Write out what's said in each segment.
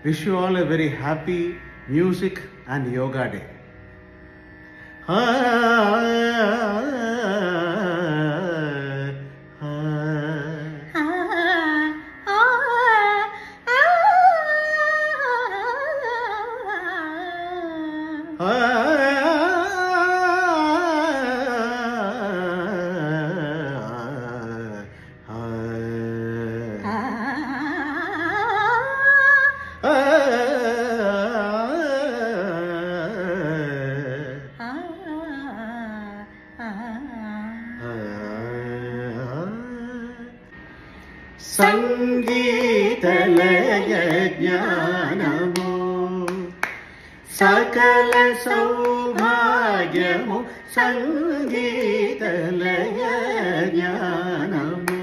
Wish you all a very happy music and yoga day. సంగీతలయ జ్ఞానము సకల సౌభాగ్యము సంగీతలయ జ్ఞానము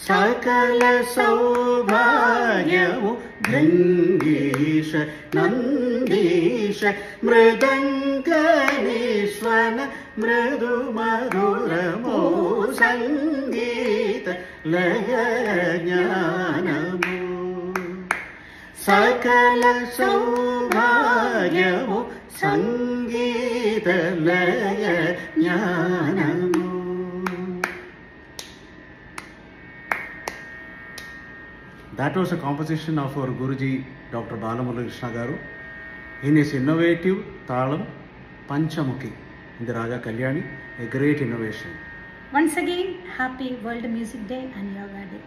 సకల సౌభాగ్యము భృంగీష నందీష మృదంగనీశ్వన మృదు మధురమో సంగీత లయ జ్ఞానము సకల సౌభాగ్యము సంగీత లయ జ్ఞానము. That was a composition of our Guruji, Dr. Balamurali Krishna Garu, in his innovative Talam Panchamukhi in the Raga Kalyani, a great innovation. Once again, happy World Music Day and Yoga Day.